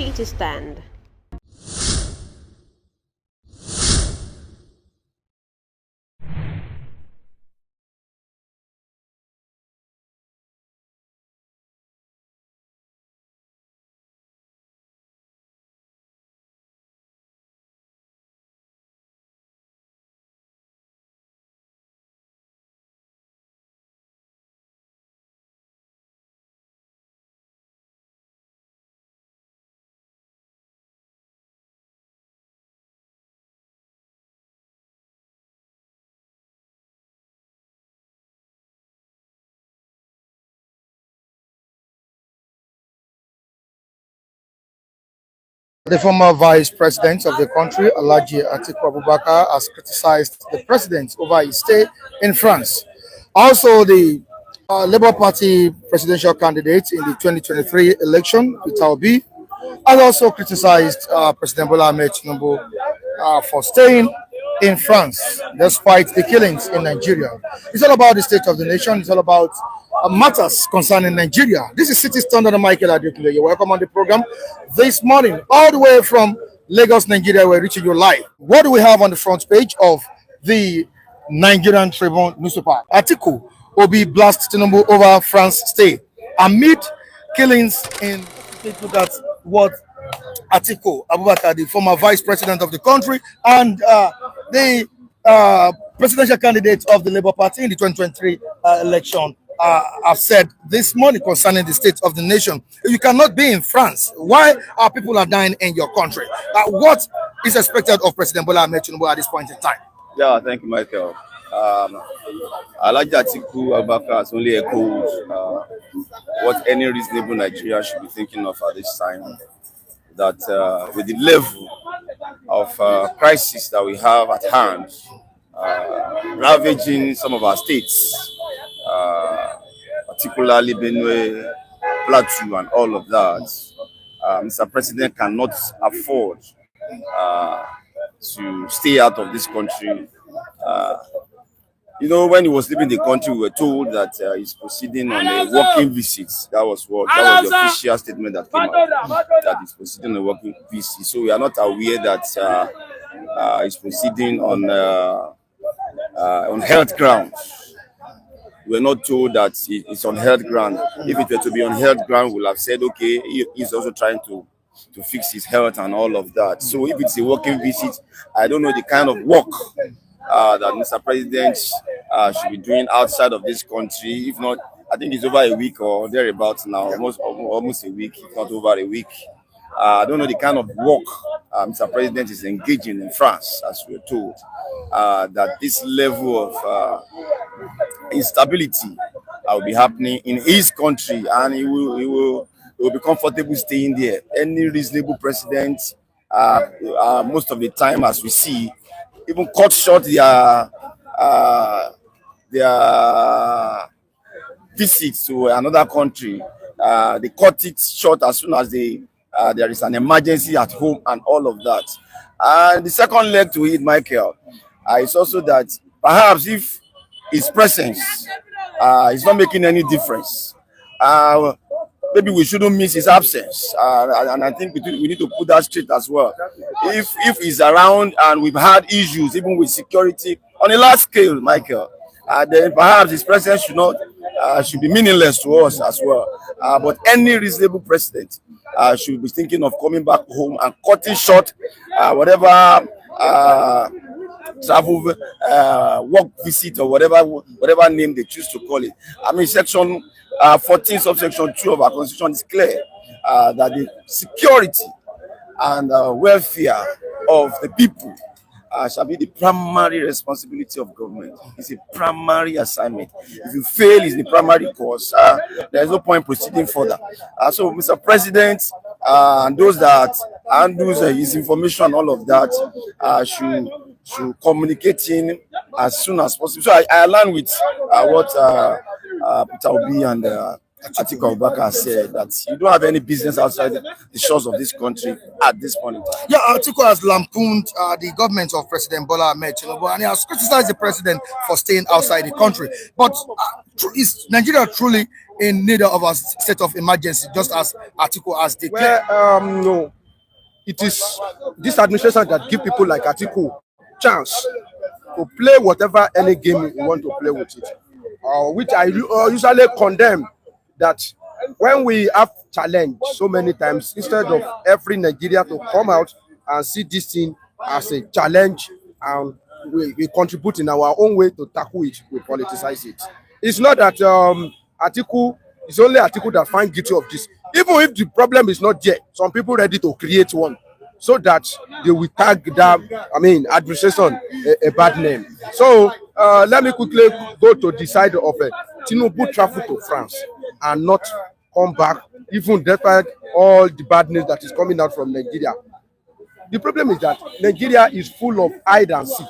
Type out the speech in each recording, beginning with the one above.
seat to stand. The former vice president of the country, Atiku Abubakar, has criticized the president over his stay in France. Also, the Labour Party presidential candidate in the 2023 election, Peter Obi, has also criticized President Bola Ahmed Tinubu for staying in France despite the killings in Nigeria. It's all about the state of the nation. It's all about matters concerning Nigeria. This is City Standard and Michael Adekunle. You're welcome on the program this morning, all the way from Lagos, Nigeria. We're reaching you live. What do we have on the front page of the Nigerian Tribune newspaper? Atiku Obi blasts Tinubu over France stay amid killings in. Look at what Atiku Abubakar, the former vice president of the country, and the presidential candidate of the Labour Party in the 2023 election have said this morning concerning the state of the nation. You cannot be in France. Why are people dying in your country? What is expected of President Bola Ahmed Tinubu at this point in time? Yeah, thank you, Michael. Atiku Abubakar has only echoed what any reasonable Nigeria should be thinking of at this time. That with the level of crisis that we have at hand, ravaging some of our states, particularly Benue, Plateau, and all of that, Mr. President cannot afford to stay out of this country. When he was leaving the country, we were told that he's proceeding on a working visit. That was the official statement that came out, that he's proceeding on a working visit. So we are not aware that he's proceeding on health grounds. We're not told that it's on health ground. If it were to be on health ground, we'll have said, okay, he's also trying to fix his health and all of that. So if it's a working visit, I don't know the kind of work that Mr. President should be doing outside of this country. If not, I think it's over a week or thereabouts now, almost a week, if not over a week. I don't know the kind of work Mr. President is engaging in France, as we're told. That this level of instability will be happening in his country, and he will be comfortable staying there. Any reasonable president, most of the time, as we see, even cut short their visits to another country. They cut it short as soon as there is an emergency at home and all of that. And the second leg to it, Michael, is also that perhaps if his presence is not making any difference, maybe we shouldn't miss his absence, and I think we need to put that straight as well. If he's around and we've had issues even with security on a large scale, Michael, then perhaps his presence should be meaningless to us as well. But any reasonable president should be thinking of coming back home and cutting short whatever travel, work visit, or whatever name they choose to call it. I mean, section 14 subsection 2 of our constitution is clear that the security and welfare of the people shall be the primary responsibility of government. It's a primary assignment. If you fail, it's the primary cause. There is no point proceeding further. So, Mr. President, and those that handles his information and all of that should communicate in as soon as possible. So I align with what Peter Obi and Atiku Abubakar said, that you don't have any business outside the shores of this country at this point in time. Yeah, Atiku has lampooned the government of President Bola Ahmed Tinubu, and he has criticized the president for staying outside the country. But is Nigeria truly in need of a state of emergency, just as Atiku has declared? Well, no. It is this administration that give people like Atiku chance to play whatever any game you want to play with it. Which I usually condemn that when we have challenge so many times, instead of every Nigeria to come out and see this thing as a challenge and we contribute in our own way to tackle it, we politicize it. It's not that Atiku, it's only Atiku that find guilty of this. Even if the problem is not there, some people ready to create one so that they will tag that, administration a bad name. So let me quickly go to the side of Tinubu travel to France and not come back, even despite all the bad news that is coming out from Nigeria. The problem is that Nigeria is full of hide and seek,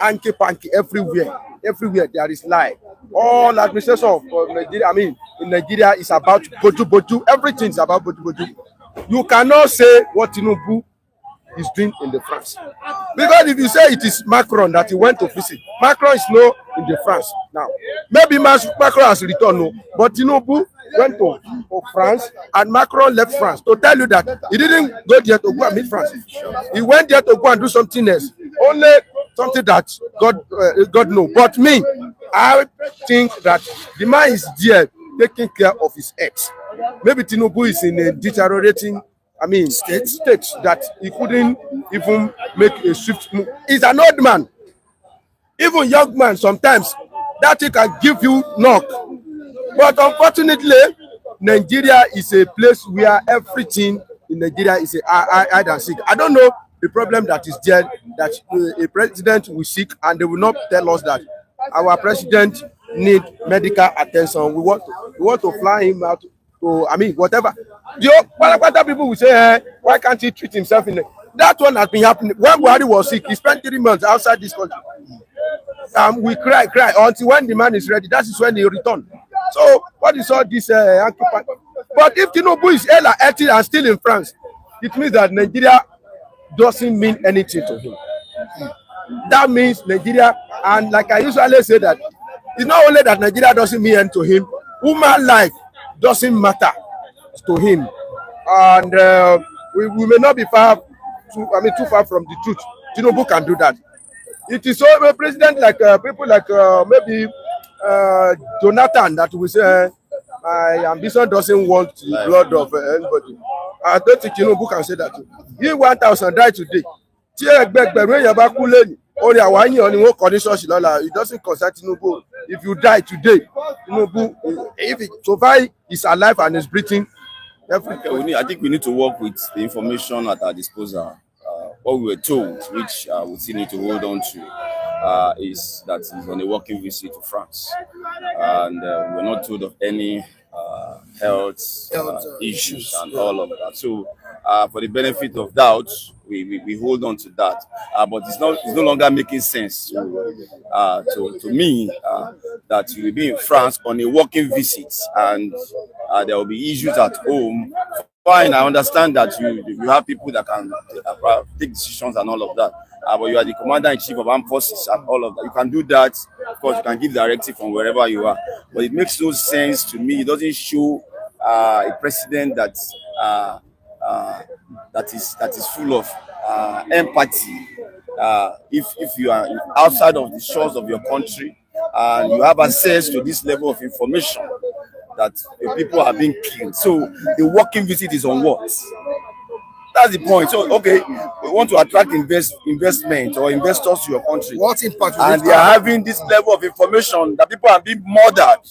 anke panke everywhere. Everywhere there is lie. All administration of Nigeria, in Nigeria is about boju boju. Everything is about boju boju. You cannot say what Tinubu is doing in the France, because if you say it is Macron that he went to visit, Macron is no in the France now. Maybe Macron has returned, no, but Tinubu went to France and Macron left France. To tell you that he didn't go there to go and meet France, he went there to go and do something else, only something that God know. But me, I think that the man is there taking care of his ex. Maybe Tinubu is in a deteriorating state that he couldn't even make a swift move. He's an old man. Even young man, sometimes that he can give you knock. But unfortunately, Nigeria is a place where everything in Nigeria is a hide and seek. I don't know the problem that is there, that a president will seek and they will not tell us that our president need medical attention. We want to fly him out to, whatever. The people will say, why can't he treat himself in that one has been happening. When Buhari was sick, he spent 3 months outside this country. We cry until when the man is ready. That is when he returned. So what is all this? But if Tinubu is healthy and still in France, it means that Nigeria doesn't mean anything to him. That means Nigeria, and like I usually say, that it's not only that Nigeria doesn't mean anything to him, human life doesn't matter to him. And we may not be too far from the truth. Tinubu can do that. It is so a president like people like maybe Jonathan that will say my ambition doesn't want the blood of anybody. I don't think Tinubu can say that. He 1,000 died today. It doesn't concern Tinubu. If you die today, Tinubu, if he survive, he's alive and is breathing. I think we need to work with the information at our disposal. What we were told, which we still need to hold on to, is that he's on a working visit to France. And we're not told of any health issues and all of that. So for the benefit of doubt, we hold on to that. But it's no longer making sense to me that you will be in France on a working visit and there will be issues at home. Fine, I understand that you have people that can take decisions and all of that. But you are the commander-in-chief of armed forces and all of that. You can do that. Of course, you can give directive from wherever you are. But it makes no sense to me. It doesn't show a president that is full of empathy. If you are outside of the shores of your country and you have access to this level of information that the people are being killed. So the working visit is on what? That's the point. So okay, we want to attract investment or investors to your country. What impact? And they are having this level of information that people are being murdered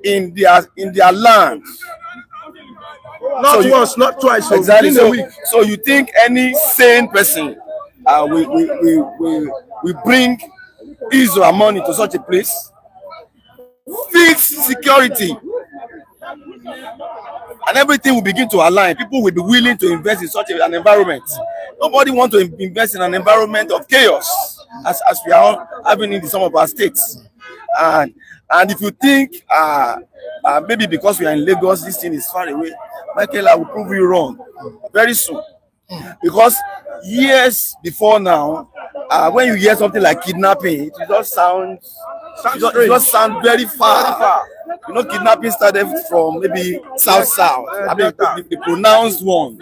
in their land. Not once, not twice. Exactly. So you think any sane person we bring his or her money to such a place? Fix security. And everything will begin to align. People will be willing to invest in such an environment. Nobody wants to invest in an environment of chaos, as we are having in some of our states. And if you think maybe because we are in Lagos, this thing is far away, Michael, I will prove you wrong very soon. Because years before now, when you hear something like kidnapping, it just sound very far. You know, kidnapping started from maybe south. I mean, the pronounced one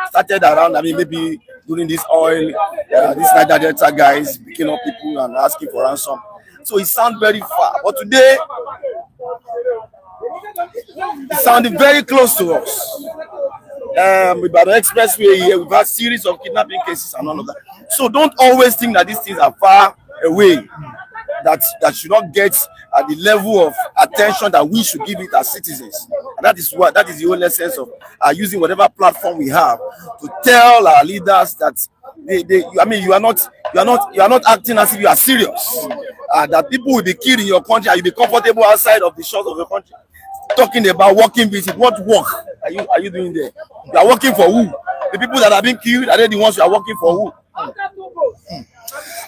started around. I mean, maybe during this oil, this Niger Delta guys picking up people and asking for ransom. So it sounds very far, but today it sounded very close to us. By the expressway here, we've had series of kidnapping cases and all of that. So don't always think that these things are far away. That should not get at the level of attention that we should give it as citizens. And that is the whole essence of using whatever platform we have to tell our leaders that you are not acting as if you are serious. That people will be killed in your country and you'll be comfortable outside of the shores of your country. Talking about working visit, what work are you doing there? You are working for who? The people that are being killed, are they the ones you are working for who?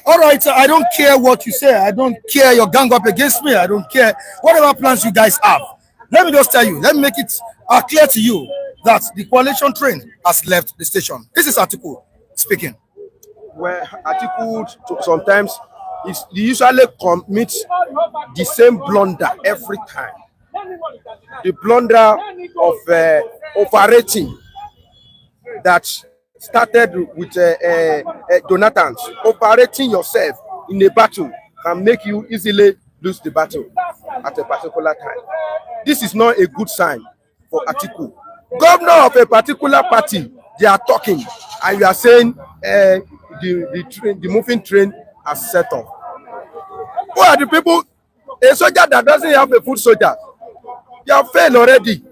All right, I don't care what you say. I don't care your gang up against me. I don't care whatever plans you guys have. Let me just tell you, let me make it clear to you that the coalition train has left the station. This is Atiku speaking. Well, Atiku sometimes he usually commits the same blunder every time. The blunder of overrating that started with Jonathan's. Operating yourself in a battle can make you easily lose the battle at a particular time. This is not a good sign for Atiku. Governor of a particular party, they are talking, and you are saying the moving train has set off. Who are the people? A soldier that doesn't have a foot soldier. You have failed already.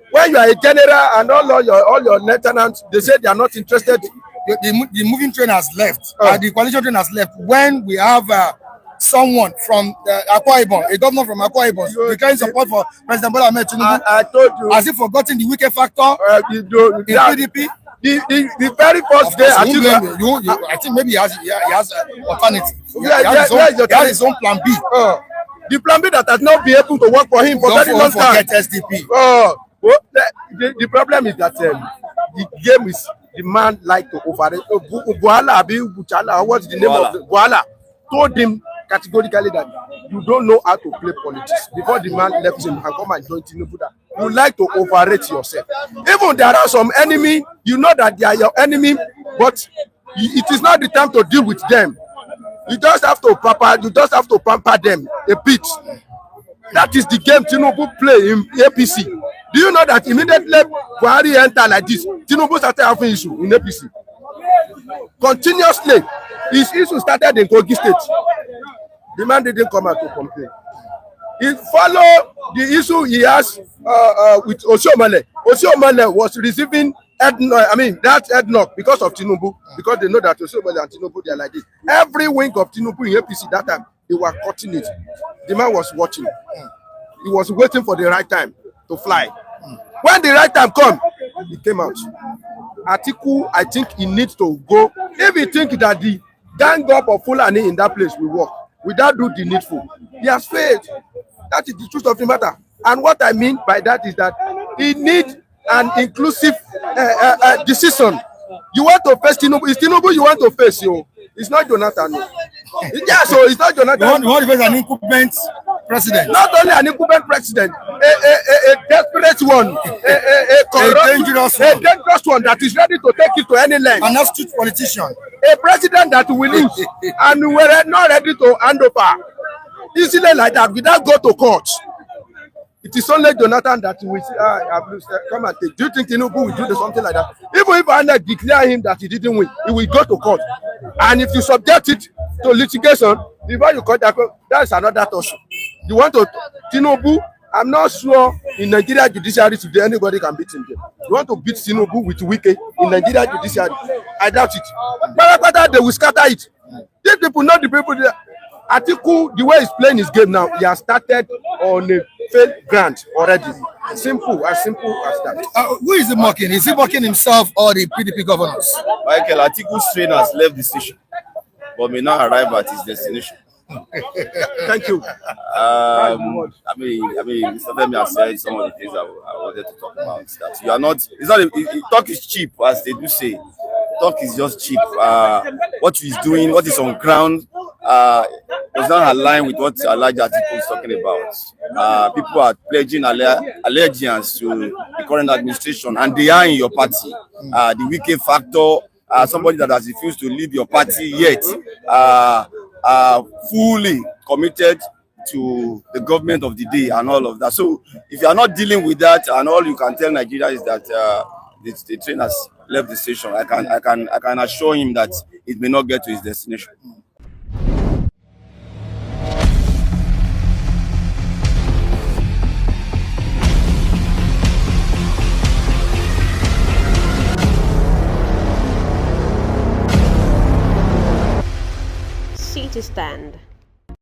When you are a general and all your lieutenants, they say they are not interested. The moving train has left. The coalition train has left. When we have someone from Akwa Ibom, a governor from Akwa Ibom, declaring support for President Bola Ahmed Tinubu. I told you. Has he forgotten the wicked factor in PDP? The very first day, I think maybe he has alternative. He has his own plan B. The plan B that has not been able to work for him for very long time. Don't forget SDP. Well, the problem is that the game is the man like to overrate. What's the name of the Buala? Told him categorically that you don't know how to play politics. Before the man left him and come and join Tinubu, you like to overrate yourself. Even there are some enemy, you know that they are your enemy, but it is not the time to deal with them. You just have to pamper them a bit. That is the game Tinubu play in APC. Do you know that immediately Buhari enter like this, Tinubu started having issue in APC? Continuously, his issue started in Kogi State. The man didn't come out to complain. He followed the issue he has with Oshiomhole. Oshiomhole was receiving head knock because of Tinubu, because they know that Oshiomhole and Tinubu, they are like this. Every wing of Tinubu in APC that time, they were cutting it. The man was watching. He was waiting for the right time to fly. When the right time come, he came out. Atiku, I think he needs to go. If he think that the gang up of Fulani in that place will work, without do the needful, he has failed. That is the truth of the matter. And what I mean by that is that he needs an inclusive decision. You want to face Tinubu? It's Tinubu you want to face, yo. It's not Jonathan. No. Yeah, so it's not Jonathan. You want to face an incumbent president. Not only an incumbent president, a desperate one, a dangerous one that is ready to take it to any length. An astute politician. A president that will lose and we are not ready to hand over easily like that without go to court. It is only Jonathan that will say, come and take. Do you think Tinubu will do something like that? Even if I declare him that he didn't win, he will go to court. And if you subject it to litigation, before you cut that, that's another issue. You want to Tinubu? I'm not sure in Nigeria judiciary today anybody can beat him. You want to beat Tinubu with Wike in Nigeria judiciary? I doubt it. But they will scatter it. These people, not the people there. Atiku, the way he's playing his game now, he has started on a failed ground already. Simple as that. Who is he mocking? Is he mocking himself or the PDP governors? Michael, Atiku's train has left the station, but may not arrive at his destination. Thank you. Mr. Femi has said some of the things I wanted to talk about. That you are not. Talk is cheap, as they do say. Talk is just cheap. What he's doing, what is on ground, does not align with what Elijah Atiku is talking about. People are pledging allegiance to the current administration, and they are in your party. The wicked factor, somebody that has refused to leave your party yet, fully committed to the government of the day and all of that. So if you are not dealing with that, and all you can tell Nigeria is that the train has left the station, I can assure him that it may not get to his destination.